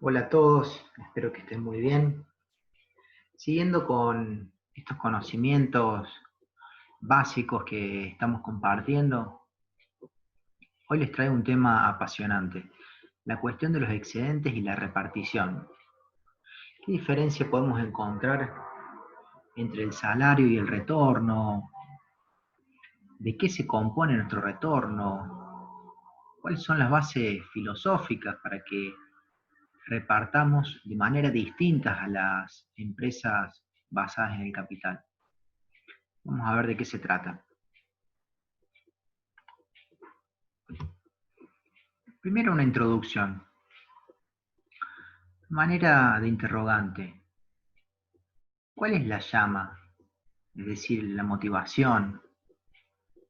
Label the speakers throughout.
Speaker 1: Hola a todos, espero que estén muy bien. Siguiendo con estos conocimientos básicos que estamos compartiendo, hoy les traigo un tema apasionante, la cuestión de los excedentes y la repartición. ¿Qué diferencia podemos encontrar entre el salario y el retorno? ¿De qué se compone nuestro retorno? ¿Cuáles son las bases filosóficas para que repartamos de manera distinta a las empresas basadas en el capital? Vamos a ver de qué se trata. Primero una introducción. Manera de interrogante. ¿Cuál es la llama, es decir, la motivación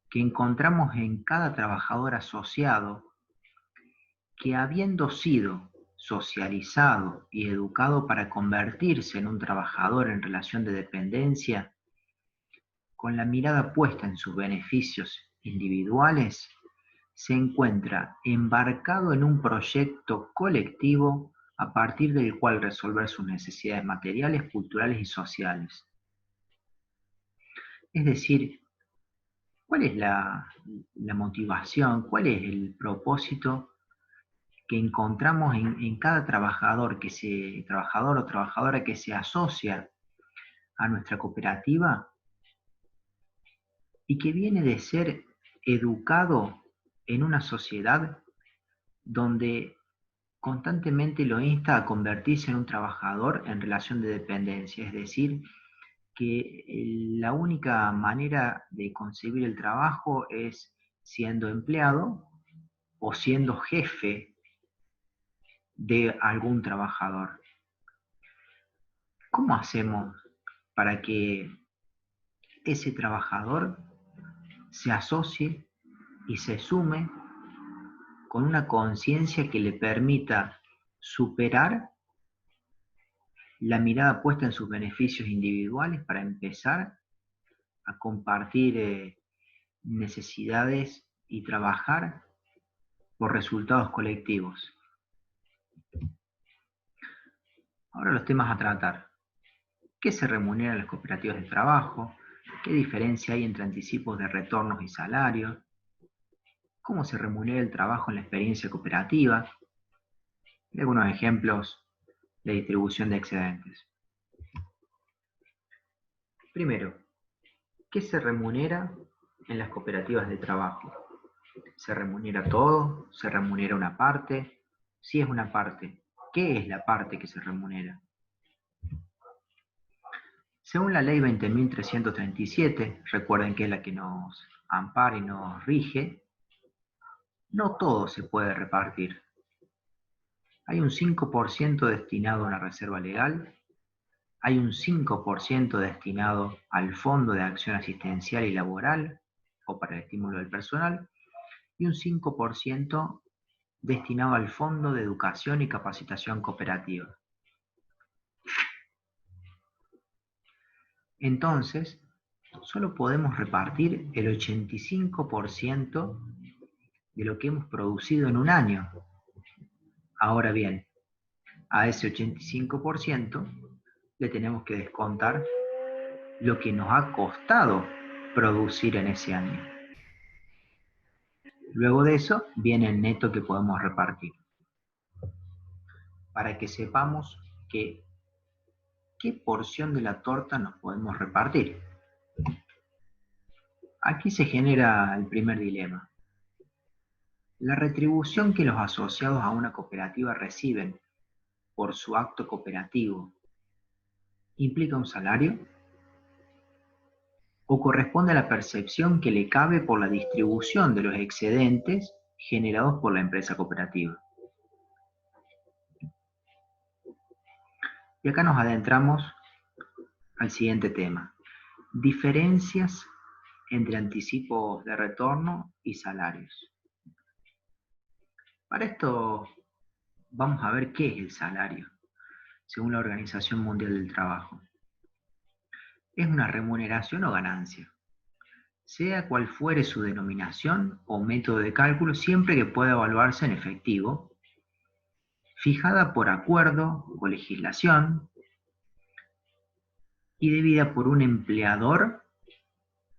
Speaker 1: que encontramos en cada trabajador asociado que, habiendo sido socializado y educado para convertirse en un trabajador en relación de dependencia, con la mirada puesta en sus beneficios individuales, se encuentra embarcado en un proyecto colectivo a partir del cual resolver sus necesidades materiales, culturales y sociales? Es decir, ¿cuál es la motivación, cuál es el propósito que encontramos en cada trabajador o trabajadora que se asocia a nuestra cooperativa y que viene de ser educado en una sociedad donde constantemente lo insta a convertirse en un trabajador en relación de dependencia? Es decir, que la única manera de concebir el trabajo es siendo empleado o siendo jefe de algún trabajador. ¿Cómo hacemos para que ese trabajador se asocie y se sume con una conciencia que le permita superar la mirada puesta en sus beneficios individuales para empezar a compartir necesidades y trabajar por resultados colectivos? Ahora los temas a tratar. ¿Qué se remunera en las cooperativas de trabajo? ¿Qué diferencia hay entre anticipos de retornos y salarios? ¿Cómo se remunera el trabajo en la experiencia cooperativa? Y algunos ejemplos de distribución de excedentes. Primero, ¿qué se remunera en las cooperativas de trabajo? ¿Se remunera todo? ¿Se remunera una parte? Si es una parte, ¿qué es la parte que se remunera? Según la ley 20.337, recuerden que es la que nos ampara y nos rige, no todo se puede repartir. Hay un 5% destinado a una reserva legal, hay un 5% destinado al Fondo de Acción Asistencial y Laboral o para el estímulo del personal, y un 5% destinado al Fondo de Educación y Capacitación Cooperativa. Entonces, solo podemos repartir el 85% de lo que hemos producido en un año. Ahora bien, a ese 85% le tenemos que descontar lo que nos ha costado producir en ese año. Luego de eso viene el neto que podemos repartir, para que sepamos qué porción de la torta nos podemos repartir. Aquí se genera el primer dilema. La retribución que los asociados a una cooperativa reciben por su acto cooperativo, ¿implica un salario? ¿O corresponde a la percepción que le cabe por la distribución de los excedentes generados por la empresa cooperativa? Y acá nos adentramos al siguiente tema. Diferencias entre anticipos de retorno y salarios. Para esto vamos a ver qué es el salario, según la Organización Mundial del Trabajo. Es una remuneración o ganancia, sea cual fuere su denominación o método de cálculo, siempre que pueda evaluarse en efectivo, fijada por acuerdo o legislación y debida por un empleador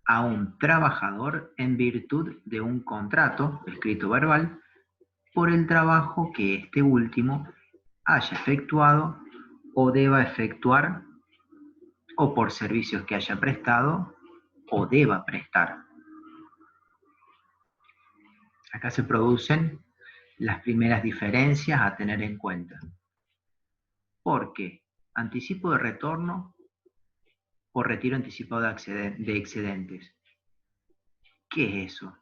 Speaker 1: a un trabajador en virtud de un contrato, escrito verbal, por el trabajo que este último haya efectuado o deba efectuar, o por servicios que haya prestado o deba prestar. Acá se producen las primeras diferencias a tener en cuenta. Porque anticipo de retorno o retiro anticipado de excedentes. ¿Qué es eso?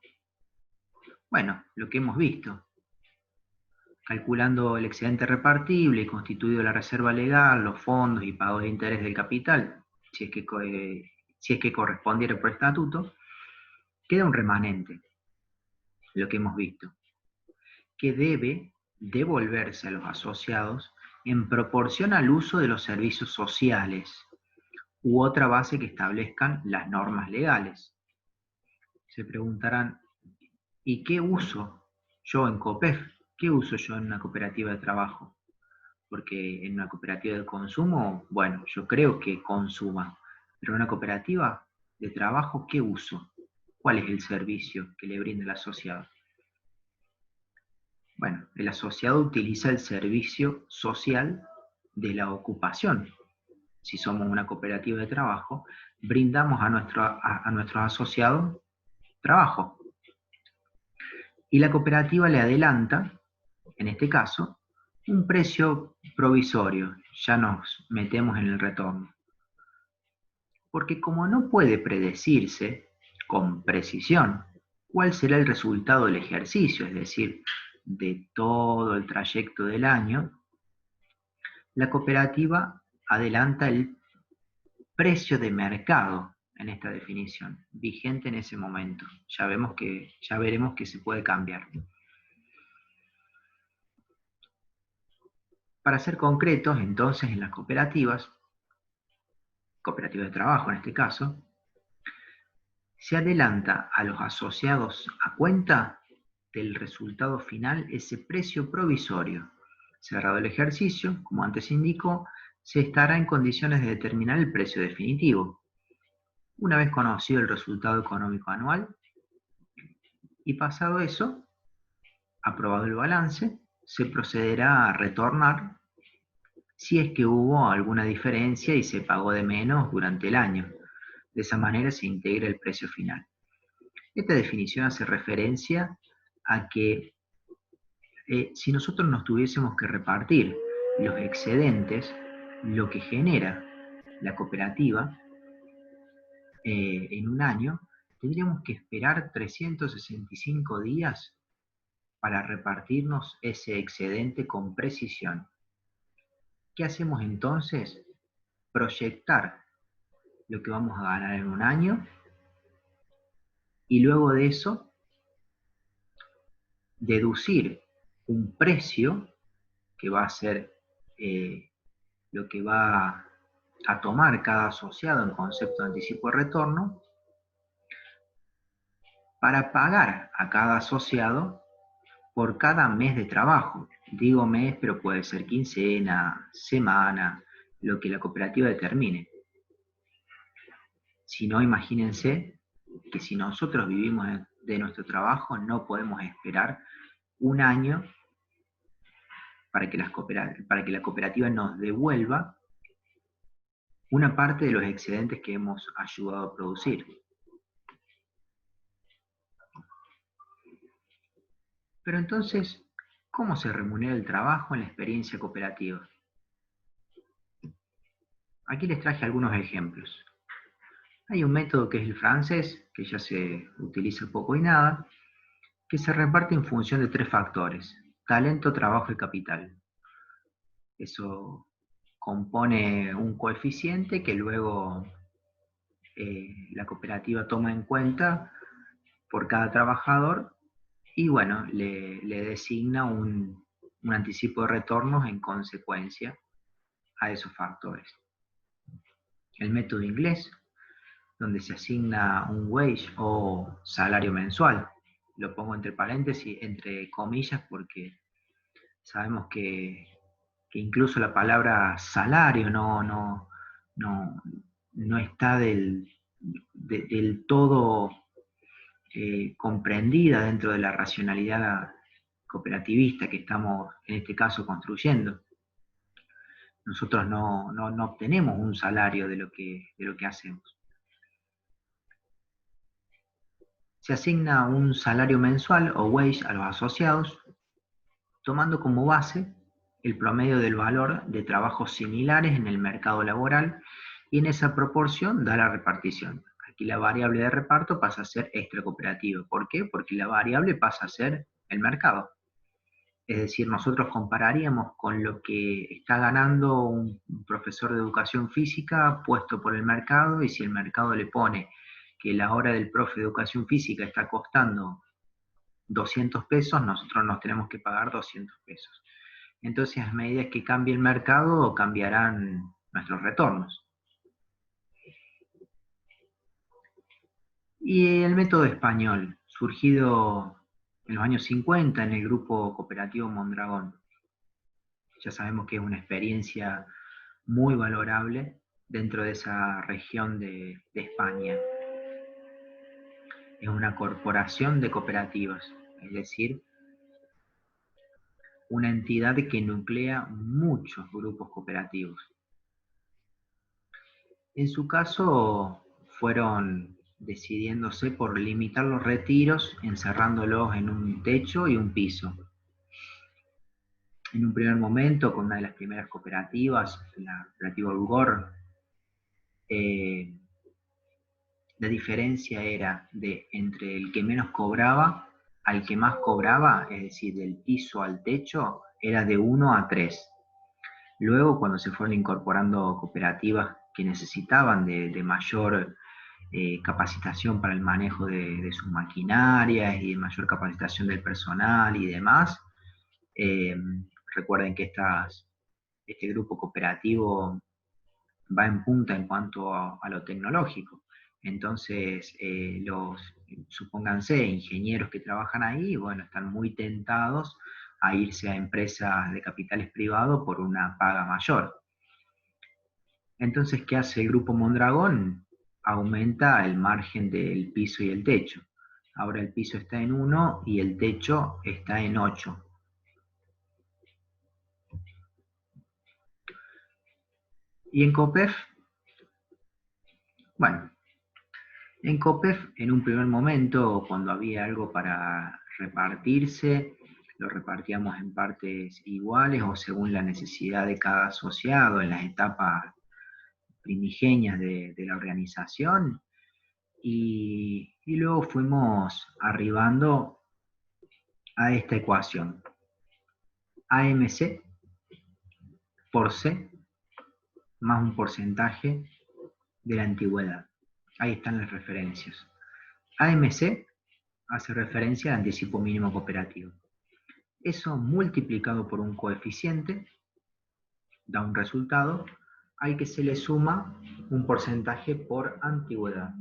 Speaker 1: Bueno, lo que hemos visto. Calculando el excedente repartible y constituido la reserva legal, los fondos y pagos de interés del capital, si es que correspondiera por estatuto, queda un remanente, lo que hemos visto, que debe devolverse a los asociados en proporción al uso de los servicios sociales u otra base que establezcan las normas legales. Se preguntarán, ¿y qué uso yo en COPEF? ¿Qué uso yo en una cooperativa de trabajo? Porque en una cooperativa de consumo, bueno, yo creo que consuma, pero en una cooperativa de trabajo, ¿qué uso? ¿Cuál es el servicio que le brinda el asociado? Bueno, el asociado utiliza el servicio social de la ocupación. Si somos una cooperativa de trabajo, brindamos a nuestros asociados trabajo. Y la cooperativa le adelanta, en este caso, un precio provisorio. Ya nos metemos en el retorno. Porque como no puede predecirse con precisión cuál será el resultado del ejercicio, es decir, de todo el trayecto del año, la cooperativa adelanta el precio de mercado en esta definición, vigente en ese momento. Ya veremos que se puede cambiar. Para ser concretos, entonces, en las cooperativas de trabajo en este caso, se adelanta a los asociados a cuenta del resultado final ese precio provisorio. Cerrado el ejercicio, como antes indicó, se estará en condiciones de determinar el precio definitivo. Una vez conocido el resultado económico anual, y pasado eso, aprobado el balance, se procederá a retornar si es que hubo alguna diferencia y se pagó de menos durante el año. De esa manera se integra el precio final. Esta definición hace referencia a que si nosotros nos tuviésemos que repartir los excedentes, lo que genera la cooperativa en un año, tendríamos que esperar 365 días para repartirnos ese excedente con precisión. ¿Qué hacemos entonces? Proyectar lo que vamos a ganar en un año y luego de eso deducir un precio que va a ser lo que va a tomar cada asociado en concepto de anticipo de retorno para pagar a cada asociado por cada mes de trabajo. Digo mes, pero puede ser quincena, semana, lo que la cooperativa determine. Si no, imagínense que si nosotros vivimos de nuestro trabajo, no podemos esperar un año para que la cooperativa nos devuelva una parte de los excedentes que hemos ayudado a producir. Pero entonces, ¿cómo se remunera el trabajo en la experiencia cooperativa? Aquí les traje algunos ejemplos. Hay un método que es el francés, que ya se utiliza poco y nada, que se reparte en función de 3 factores: talento, trabajo y capital. Eso compone un coeficiente que luego la cooperativa toma en cuenta por cada trabajador y bueno, le designa un anticipo de retornos en consecuencia a esos factores. El método inglés, donde se asigna un wage o salario mensual. Lo pongo entre paréntesis, entre comillas, porque sabemos que que incluso la palabra salario no está del todo comprendida dentro de la racionalidad cooperativista que estamos en este caso construyendo. Nosotros no obtenemos un salario de lo que hacemos. Se asigna un salario mensual o wage a los asociados, tomando como base el promedio del valor de trabajos similares en el mercado laboral, y en esa proporción da la repartición. Aquí la variable de reparto pasa a ser extracooperativo. ¿Por qué? Porque la variable pasa a ser el mercado. Es decir, nosotros compararíamos con lo que está ganando un profesor de educación física puesto por el mercado, y si el mercado le pone que la hora del profe de educación física está costando 200 pesos, nosotros nos tenemos que pagar 200 pesos. Entonces, a medida que cambie el mercado, cambiarán nuestros retornos. Y el método español, surgido en los años 50 en el grupo cooperativo Mondragón. Ya sabemos que es una experiencia muy valorable dentro de esa región de España. Es una corporación de cooperativas, es decir, una entidad que nuclea muchos grupos cooperativos. En su caso, fueron decidiéndose por limitar los retiros, encerrándolos en un techo y un piso. En un primer momento, con una de las primeras cooperativas, la cooperativa Ulgor, la diferencia era entre el que menos cobraba al que más cobraba, es decir, del piso al techo, era de 1 a 3. Luego, cuando se fueron incorporando cooperativas que necesitaban de mayor capacitación para el manejo de sus maquinarias y de mayor capacitación del personal y demás, recuerden que este grupo cooperativo va en punta en cuanto a lo tecnológico. Entonces, supónganse, ingenieros que trabajan ahí, bueno, están muy tentados a irse a empresas de capitales privados por una paga mayor. Entonces, ¿qué hace el Grupo Mondragón? Aumenta el margen del piso y el techo. Ahora el piso está en 1 y el techo está en 8. ¿Y en COPEF? Bueno, en COPEF, en un primer momento, cuando había algo para repartirse, lo repartíamos en partes iguales o según la necesidad de cada asociado en las etapas primigenias de la organización, y luego fuimos arribando a esta ecuación. AMC por C más un porcentaje de la antigüedad. Ahí están las referencias. AMC hace referencia al anticipo mínimo cooperativo. Eso multiplicado por un coeficiente da un resultado al que se le suma un porcentaje por antigüedad.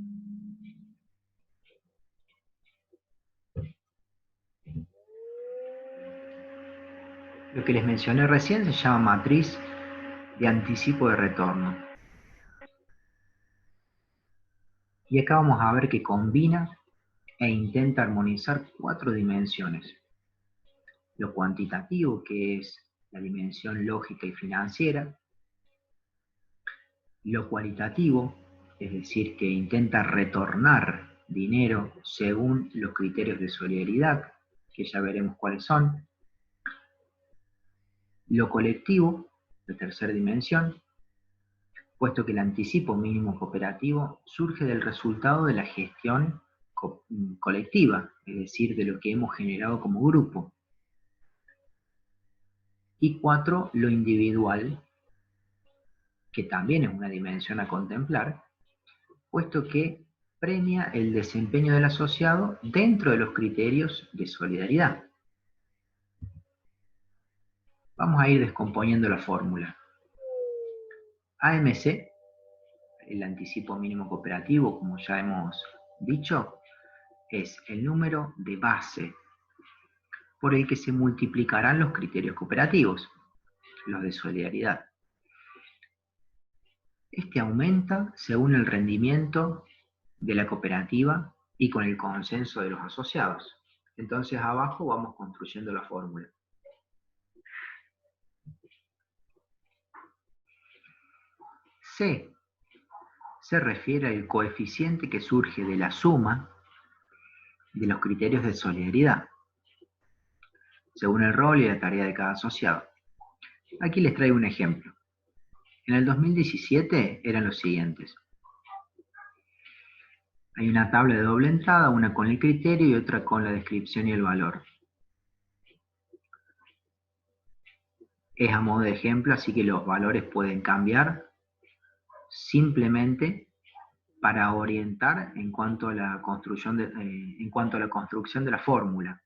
Speaker 1: Lo que les mencioné recién se llama matriz de anticipo de retorno. Y acá vamos a ver que combina e intenta armonizar 4 dimensiones. Lo cuantitativo, que es la dimensión lógica y financiera. Lo cualitativo, es decir, que intenta retornar dinero según los criterios de solidaridad, que ya veremos cuáles son. Lo colectivo, la tercera dimensión, puesto que el anticipo mínimo cooperativo surge del resultado de la gestión colectiva, es decir, de lo que hemos generado como grupo. Y 4, lo individual, que también es una dimensión a contemplar, puesto que premia el desempeño del asociado dentro de los criterios de solidaridad. Vamos a ir descomponiendo la fórmula. AMC, el anticipo mínimo cooperativo, como ya hemos dicho, es el número de base por el que se multiplicarán los criterios cooperativos. los de solidaridad. Este aumenta según el rendimiento de la cooperativa y con el consenso de los asociados. Entonces abajo vamos construyendo la fórmula. C se refiere al coeficiente que surge de la suma de los criterios de solidaridad, según el rol y la tarea de cada asociado. Aquí les traigo un ejemplo. En el 2017 eran los siguientes. Hay una tabla de doble entrada, una con el criterio y otra con la descripción y el valor. Es a modo de ejemplo, así que los valores pueden cambiar simplemente para orientar en cuanto a la construcción de la fórmula.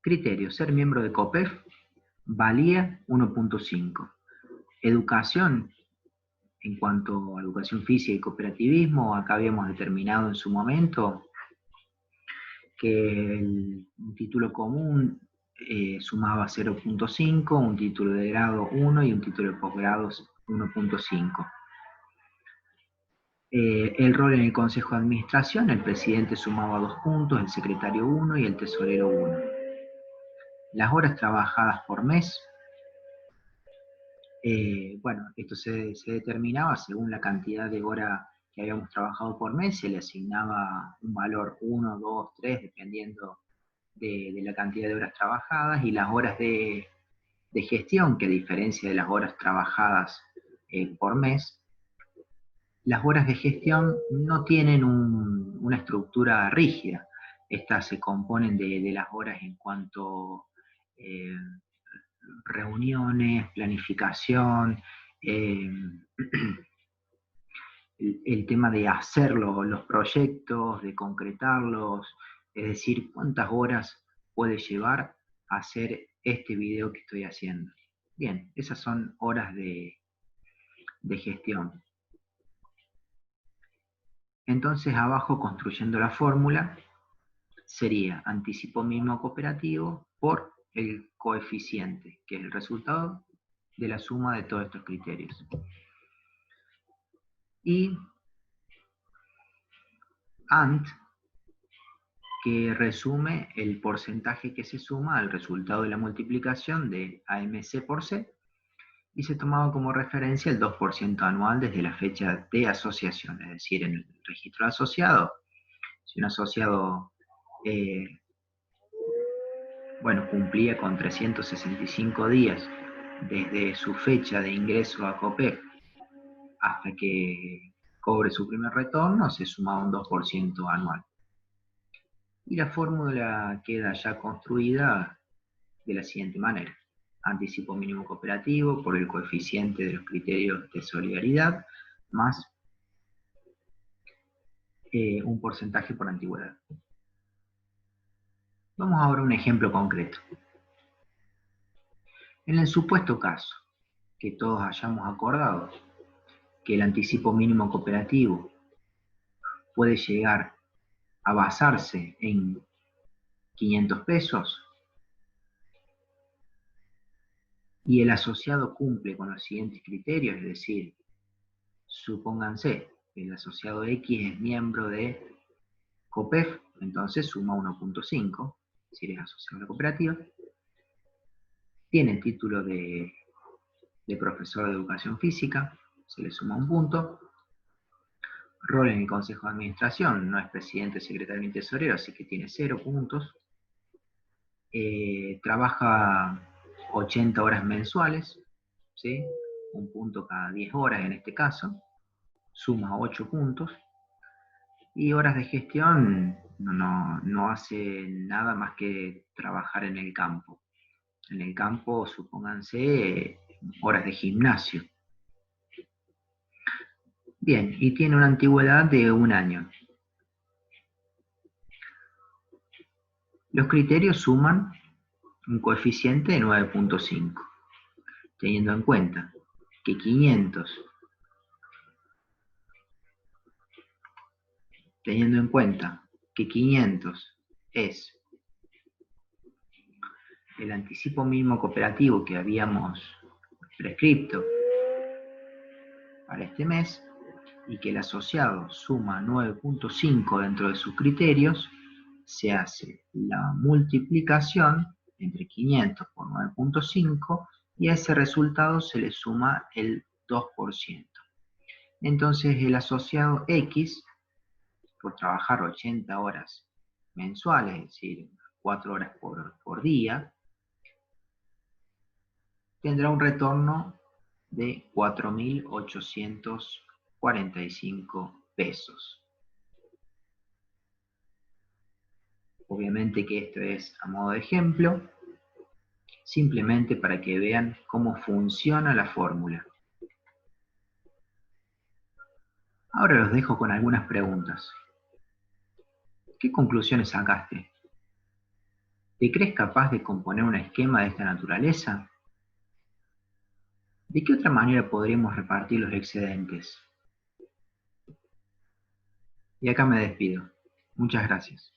Speaker 1: Criterio: ser miembro de COPEF valía 1.5. Educación, en cuanto a educación física y cooperativismo, acá habíamos determinado en su momento que un título común sumaba 0.5, un título de grado 1 y un título de posgrado 1.5. El rol en el Consejo de Administración: el presidente sumaba 2 puntos, el secretario 1 y el tesorero 1. Las horas trabajadas por mes, bueno, esto se determinaba según la cantidad de horas que habíamos trabajado por mes, se le asignaba un valor 1, 2, 3, dependiendo de la cantidad de horas trabajadas, y las horas de gestión, que a diferencia de las horas trabajadas por mes, las horas de gestión no tienen una estructura rígida. Estas se componen de las horas en cuanto reuniones, planificación, el tema de hacer los proyectos, de concretarlos, es decir, cuántas horas puede llevar a hacer este video que estoy haciendo. Bien, esas son horas de gestión. Entonces abajo, construyendo la fórmula, sería anticipo mínimo cooperativo por el coeficiente, que es el resultado de la suma de todos estos criterios. Y ANT, que resume el porcentaje que se suma al resultado de la multiplicación de AMC por C, y se tomaba como referencia el 2% anual desde la fecha de asociación, es decir, en el registro de asociado, si un asociado cumplía con 365 días desde su fecha de ingreso a COPEF hasta que cobre su primer retorno, se sumaba un 2% anual. Y la fórmula queda ya construida de la siguiente manera: anticipo mínimo cooperativo por el coeficiente de los criterios de solidaridad más un porcentaje por antigüedad. Vamos ahora a un ejemplo concreto. En el supuesto caso que todos hayamos acordado que el anticipo mínimo cooperativo puede llegar a basarse en 500 pesos y el asociado cumple con los siguientes criterios, es decir, supónganse que el asociado X es miembro de COPEF, entonces suma 1.5, si es asociado a la cooperativa, tiene el título de profesor de educación física, se le suma un punto, rol en el Consejo de Administración, no es presidente, secretario ni tesorero, así que tiene 0 puntos, trabaja 80 horas mensuales, ¿sí? Un punto cada 10 horas en este caso, suma 8 puntos, y horas de gestión no hace nada más que trabajar en el campo. En el campo, supónganse, horas de gimnasio. Bien, y tiene una antigüedad de 1 año. Los criterios suman un coeficiente de 9.5, teniendo en cuenta que 500 es el anticipo mínimo cooperativo que habíamos prescripto para este mes, y que el asociado suma 9.5 dentro de sus criterios, se hace la multiplicación entre 500 por 9.5 y a ese resultado se le suma el 2%. Entonces el asociado X, por trabajar 80 horas mensuales, es decir, 4 horas por día, tendrá un retorno de 4.845 pesos. Obviamente que esto es a modo de ejemplo, simplemente para que vean cómo funciona la fórmula. Ahora los dejo con algunas preguntas. ¿Qué conclusiones sacaste? ¿Te crees capaz de componer un esquema de esta naturaleza? ¿De qué otra manera podríamos repartir los excedentes? Y acá me despido. Muchas gracias.